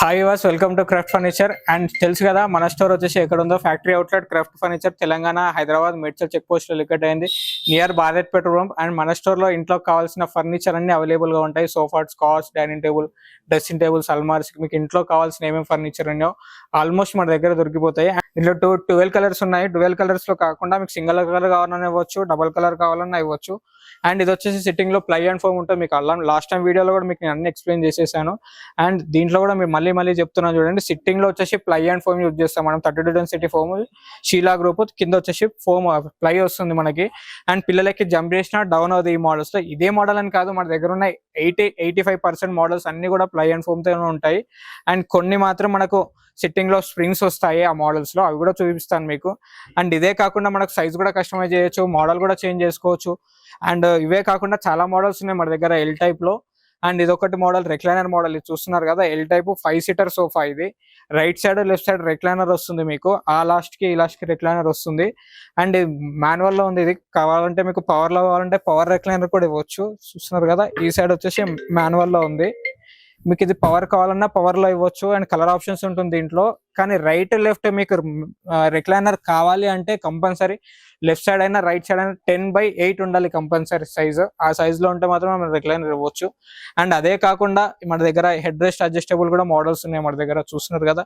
Hi was welcome to craft furniture. And తెలుసు కదా మన స్టోర్ వచ్చేసి ఎక్కడ ఉందో, factory outlet craft furniture, Telangana, Hyderabad, Medchal check post లో లొకేట్ అయింది near Bharat petrol pump. And మన స్టోర్ లో ఇంట్లోకి కావాల్సిన ఫర్నిచర్ అన్ని అవైలబుల్ గా ఉంటాయి. Sofas, chairs, dining table, dressing tables, అల్మార్స్, మీకు ఇంట్లో కావాల్సిన ఏమేమి ఫర్నిచర్ ఉన్నాయో ఆల్మోస్ట్ మన దగ్గర దొరికిపోతాయి. ఇందులో 12 కలర్స్ ఉన్నాయి. 12 కలర్స్ లో కాకుండా మీకు సింగిల్ కలర్ కావాలన్నా ఇవ్వచ్చు, డబుల్ కలర్ కావాలన్నా ఇవ్వచ్చు. అండ్ ఇది వచ్చేసి సిట్టింగ్ లో ప్లై అండ్ ఫోమ్ ఉంటుంది. మీకు అలా లాస్ట్ టైం వీడియోలో కూడా మీకు నేను అన్ని ఎక్స్ప్లెయిన్ చేసేసాను. అండ్ దీంట్లో కూడా మీరు మళ్ళీ చెప్తున్నాను చూడండి, సిట్టింగ్ లో వచ్చేసి ప్లై అండ్ ఫోమ్ యూజ్ చేస్తాం మనం. 32 డెన్సిటీ ఫోమ్, షీలా గ్రూప్, కింద వచ్చేసి ఫోమ్ ప్లై వస్తుంది మనకి. అండ్ పిల్లలకి జంప్ చేసినా డౌన్ అవుతుంది ఈ మోడల్స్ లో. ఇదే మోడల్ అని కాదు, మన దగ్గర ఉన్న 85% మోడల్స్ అన్ని కూడా ప్లై అండ్ ఫోమ్ తో ఉంటాయి. అండ్ కొన్ని మాత్రం మనకు సిట్టింగ్ లో స్ప్రింగ్స్ వస్తాయి ఆ మోడల్స్ లో, అవి కూడా చూపిస్తాను మీకు. అండ్ ఇదే కాకుండా మనకు సైజ్ కూడా కస్టమైజ్ చేయొచ్చు, మోడల్ కూడా చేంజ్ చేసుకోవచ్చు. అండ్ ఇవే కాకుండా చాలా మోడల్స్ ఉన్నాయి మన దగ్గర ఎల్ టైప్ లో. అండ్ ఇది ఒకటి మోడల్, రెక్లైనర్ మోడల్, ఇది చూస్తున్నారు కదా, ఎల్ టైప్ 5 సీటర్ సోఫా. ఇది right side left side recliner వస్తుంది మీకు, ఆ లాస్ట్ కి ఈ లాస్ట్ కి రెక్లైనర్ వస్తుంది. అండ్ మాన్యువల్ లో ఉంది. ఇది కావాలంటే మీకు పవర్ లో కావాలంటే పవర్ రెక్లైనర్ కూడా ఇవ్వచ్చు. చూస్తున్నారు కదా, ఈ సైడ్ వచ్చేసి మాన్యువల్ లో ఉంది. మీకు ఇది పవర్ కావాలన్నా పవర్ లో ఇవ్వచ్చు. అండ్ కలర్ ఆప్షన్స్ ఉంటుంది దీంట్లో. కానీ రైట్ లెఫ్ట్ మీకు రెక్లైనర్ కావాలి అంటే కంపల్సరీ లెఫ్ట్ సైడ్ అయినా రైట్ సైడ్ అయినా 10/8 ఉండాలి కంపల్సరీ సైజ్. ఆ సైజ్ లో ఉంటే మాత్రం మనం రెక్లైనర్ ఇవ్వచ్చు. అండ్ అదే కాకుండా మన దగ్గర హెడ్ రెస్ట్ అడ్జస్టబుల్ కూడా మోడల్స్ ఉన్నాయి మన దగ్గర, చూస్తున్నారు కదా.